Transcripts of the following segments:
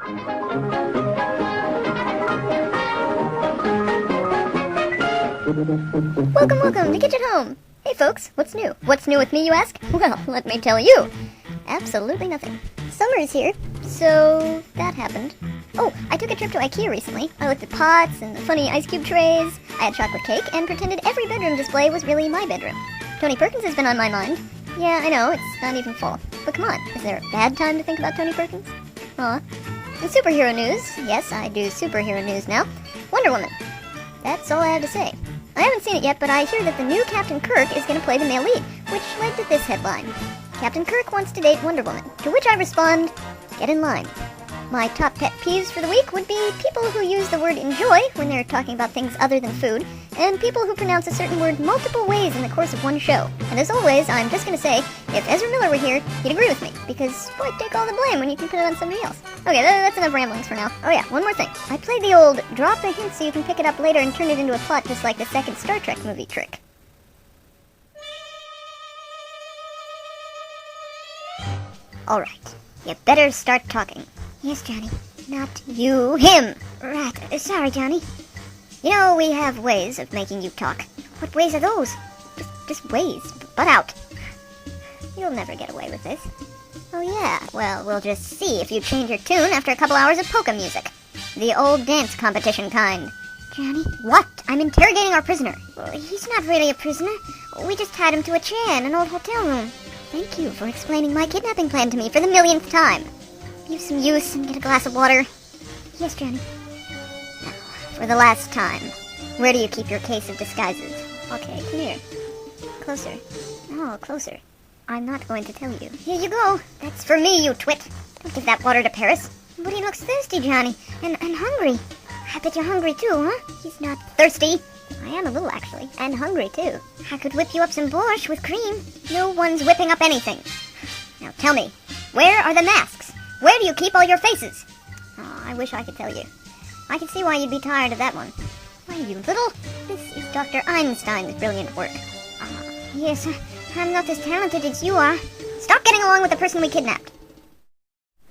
Welcome to Kitch at Home. Hey folks, what's new? What's new with me, you ask? Well, let me tell you. Absolutely nothing. Summer's here, so that happened. Oh, I took a trip to IKEA recently. I looked at pots and the funny ice cube trays. I had chocolate cake and pretended every bedroom display was really my bedroom. Tony Perkins has been on my mind. Yeah, I know, it's not even fall. But come on, is there a bad time to think about Tony Perkins? Aw. In superhero news, yes, I do superhero news now, Wonder Woman. That's all I have to say. I haven't seen it yet, but I hear that the new Captain Kirk is going to play the male lead, which led to this headline. Captain Kirk wants to date Wonder Woman, to which I respond, get in line. My top pet peeves for the week would be people who use the word enjoy when they're talking about things other than food, and people who pronounce a certain word multiple ways in the course of one show. And as always, I'm just going to say, if Ezra Miller were here, he'd agree with me, because why take all the blame when you can put it on somebody else? Okay, that's enough ramblings for now. Oh yeah, one more thing. I played the old drop a hint so you can pick it up later and turn it into a plot just like the second Star Trek movie trick. Alright, you better start talking. Yes, Johnny. Not you, him. Right. Sorry, Johnny. You know, we have ways of making you talk. What ways are those? Just ways. Butt out. You'll never get away with this. Oh, yeah. Well, we'll just see if you change your tune after a couple hours of polka music. The old dance competition kind. Johnny? What? I'm interrogating our prisoner. Well, he's not really a prisoner. We just tied him to a chair in an old hotel room. Thank you for explaining my kidnapping plan to me for the millionth time. Give some use and get a glass of water. Yes, Johnny. Now, for the last time, where do you keep your case of disguises? Okay, come here. Closer. Oh, closer. I'm not going to tell you. Here you go. That's for me, you twit. Don't give that water to Paris. But he looks thirsty, Johnny. And hungry. I bet you're hungry too, huh? He's not thirsty. I am a little, actually. And hungry, too. I could whip you up some borscht with cream. No one's whipping up anything. Now tell me, where are the masks? Where do you keep all your faces? Oh, I wish I could tell you. I can see why you'd be tired of that one. Why, you little... This is Dr. Einstein's brilliant work. Yes, I'm not as talented as you are. Stop getting along with the person we kidnapped.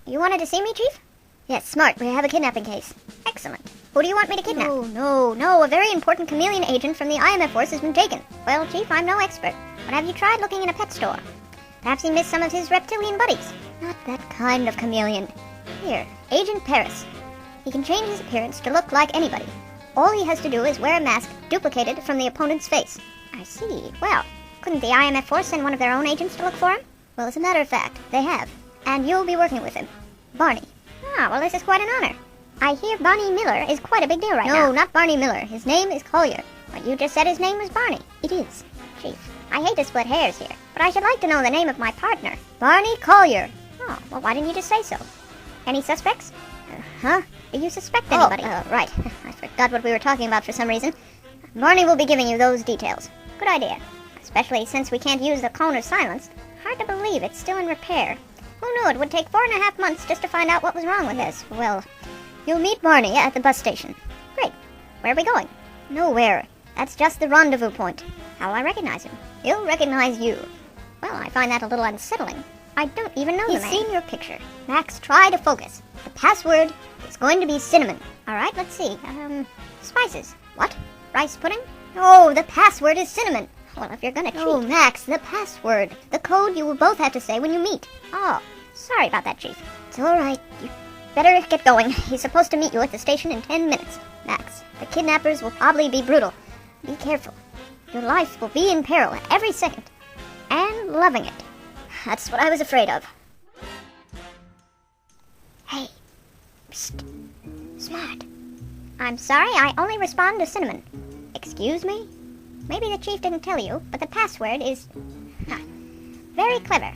You wanted to see me, Chief? Yes, smart. We have a kidnapping case. Excellent. Who do you want me to kidnap? No. A very important chameleon agent from the IMF force has been taken. Well, Chief, I'm no expert. But have you tried looking in a pet store? Perhaps he missed some of his reptilian buddies. Not that kind of chameleon. Here, Agent Paris. He can change his appearance to look like anybody. All he has to do is wear a mask duplicated from the opponent's face. I see. Well, couldn't the IMF force send one of their own agents to look for him? Well, as a matter of fact, they have. And you'll be working with him. Barney. Ah, well, this is quite an honor. I hear Barney Miller is quite a big deal right now. No, not Barney Miller. His name is Collier. But you just said his name was Barney. It is. Chief, I hate to split hairs here, but I should like to know the name of my partner. Barney Collier. Oh, well, why didn't you just say so? Any suspects? Huh? Do you suspect anybody? Right. I forgot what we were talking about for some reason. Barney will be giving you those details. Good idea. Especially since we can't use the cone of silence. Hard to believe it's still in repair. Who knew it would take 4.5 months just to find out what was wrong with this? Well, you'll meet Barney at the bus station. Great. Where are we going? Nowhere. That's just the rendezvous point. How'll I recognize him? He'll recognize you. Well, I find that a little unsettling. I don't even know the man. He's seen your picture. Max, try to focus. The password is going to be cinnamon. Alright, let's see. Spices. What? Rice pudding? No, the password is cinnamon. Well, if you're gonna cheat... Oh, Max, the password. The code you will both have to say when you meet. Oh, sorry about that, Chief. It's alright. You better get going. He's supposed to meet you at the station in 10 minutes. Max, the kidnappers will probably be brutal. Be careful. Your life will be in peril every second. And loving it. That's what I was afraid of. Hey. Psst. Smart. I'm sorry, I only respond to cinnamon. Excuse me? Maybe the chief didn't tell you, but the password is... very clever.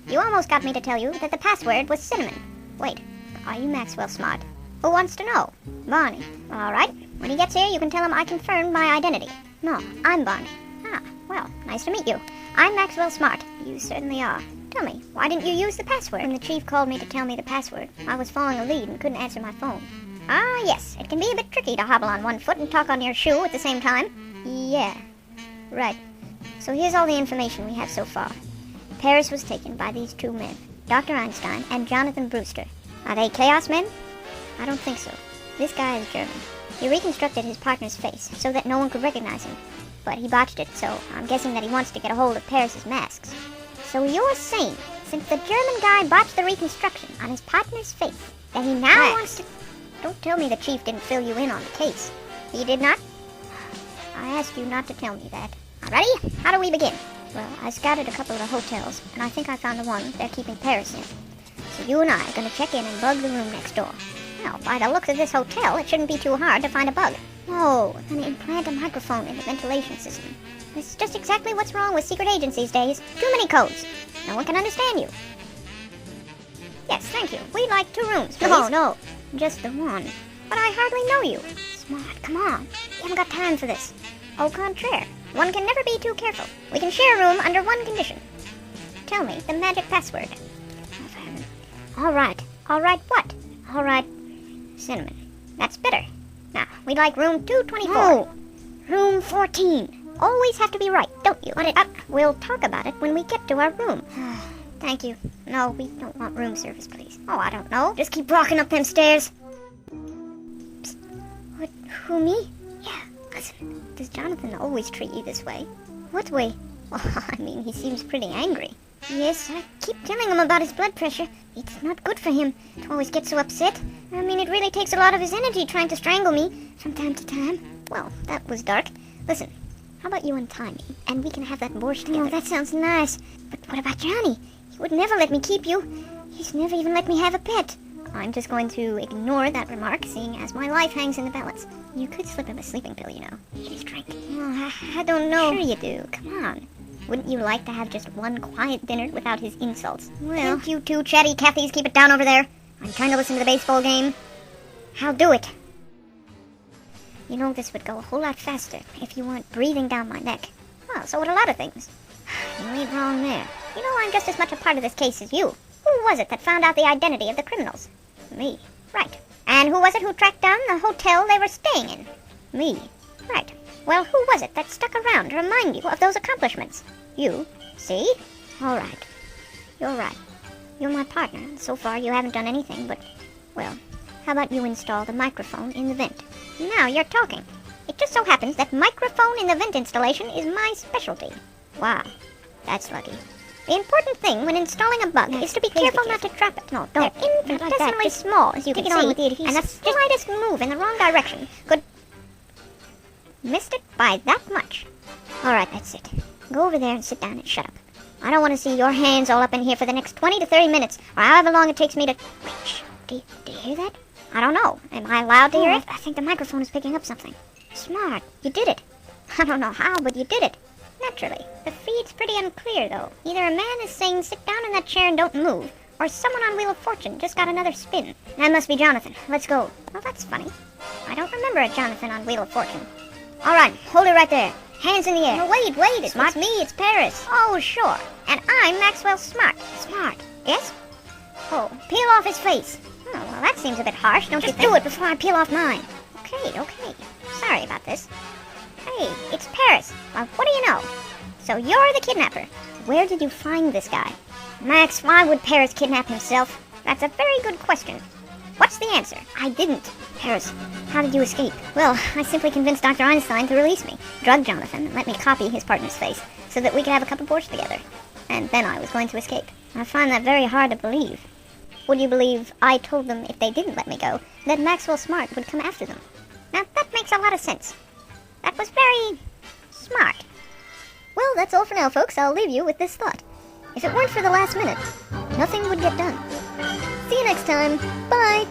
You almost got me to tell you that the password was cinnamon. Wait, are you Maxwell Smart? Who wants to know? Barney. Alright, when he gets here you can tell him I confirmed my identity. No, I'm Barney. Ah, well, nice to meet you. I'm Maxwell Smart. You certainly are. Tell me, why didn't you use the password? When the chief called me to tell me the password, I was following a lead and couldn't answer my phone. Ah, yes, it can be a bit tricky to hobble on one foot and talk on your shoe at the same time. Yeah, right. So here's all the information we have so far. Paris was taken by these two men, Dr. Einstein and Jonathan Brewster. Are they Chaos Men? I don't think so. This guy is German. He reconstructed his partner's face so that no one could recognize him. But he botched it, so I'm guessing that he wants to get a hold of Paris's masks. So you're saying, since the German guy botched the reconstruction on his partner's face, that he now wants to... Don't tell me the chief didn't fill you in on the case. He did not? I asked you not to tell me that. Alrighty, how do we begin? Well, I scouted a couple of the hotels, and I think I found the one they're keeping Paris in. So you and I are going to check in and bug the room next door. Well, by the looks of this hotel, it shouldn't be too hard to find a bug. Oh, and implant a microphone in the ventilation system. This is just exactly what's wrong with secret agents these days. Too many codes. No one can understand you. Yes, thank you. We'd like 2 rooms, please. No, just the one. But I hardly know you. Smart, come on. We haven't got time for this. Au contraire, one can never be too careful. We can share a room under one condition. Tell me the magic password. Alright what? Alright, cinnamon. That's bitter. Now, we'd like room 224. No, room 14. Always have to be right, don't you? Want it up? We'll talk about it when we get to our room. Thank you. No, we don't want room service, please. Oh, I don't know. Just keep walking up them stairs. Psst. What, who, me? Yeah, listen. Does Jonathan always treat you this way? What way? Well, I mean, he seems pretty angry. Yes, I keep telling him about his blood pressure. It's not good for him to always get so upset. I mean, it really takes a lot of his energy trying to strangle me from time to time. Well, that was dark. Listen, how about you untie me, and we can have that borscht together? Oh, that sounds nice. But what about Johnny? He would never let me keep you. He's never even let me have a pet. I'm just going to ignore that remark, seeing as my life hangs in the balance. You could slip him a sleeping pill, you know. Eat his drink. Oh, I don't know. Sure you do. Come on. Wouldn't you like to have just one quiet dinner without his insults? Well, can't you two chatty Cathys keep it down over there? I'm trying to listen to the baseball game. I'll do it. You know, this would go a whole lot faster if you weren't breathing down my neck. Well, so would a lot of things. You ain't wrong there. You know, I'm just as much a part of this case as you. Who was it that found out the identity of the criminals? Me. Right. And who was it who tracked down the hotel they were staying in? Me. Right. Well, who was it that stuck around to remind you of those accomplishments? You. See? All right. You're right. You're my partner, and so far you haven't done anything but... Well, how about you install the microphone in the vent? Now you're talking. It just so happens that microphone in the vent installation is my specialty. Wow. That's lucky. The important thing when installing a bug is to be careful not to trap it. No, don't. They're infinitesimally small, as you can see, and the slightest move in the wrong direction could... Missed it by that much. All right, that's it. Go over there and sit down and shut up. I don't want to see your hands all up in here for the next 20 to 30 minutes, or however long it takes me to... Wait, shh. Do you hear that? I don't know. Am I allowed to hear it? I think the microphone is picking up something. Smart. You did it. I don't know how, but you did it. Naturally. The feed's pretty unclear, though. Either a man is saying, sit down in that chair and don't move, or someone on Wheel of Fortune just got another spin. That must be Jonathan. Let's go. Well, that's funny. I don't remember a Jonathan on Wheel of Fortune. All right, hold it right there. Hands in the air. No, wait, it's not me, it's Paris. Oh, sure. And I'm Maxwell Smart. Smart. Yes? Oh, peel off his face. Oh, well, that seems a bit harsh, don't you think? Just do it before I peel off mine. Okay. Sorry about this. Hey, it's Paris. Well, what do you know? So you're the kidnapper. Where did you find this guy? Max, why would Paris kidnap himself? That's a very good question. What's the answer? I didn't. Paris, how did you escape? Well, I simply convinced Dr. Einstein to release me, drugged Jonathan, and let me copy his partner's face, so that we could have a cup of borscht together. And then I was going to escape. I find that very hard to believe. Would you believe I told them if they didn't let me go, that Maxwell Smart would come after them? Now, that makes a lot of sense. That was very... smart. Well, that's all for now, folks. I'll leave you with this thought. If it weren't for the last minute, nothing would get done. See you next time. Bye!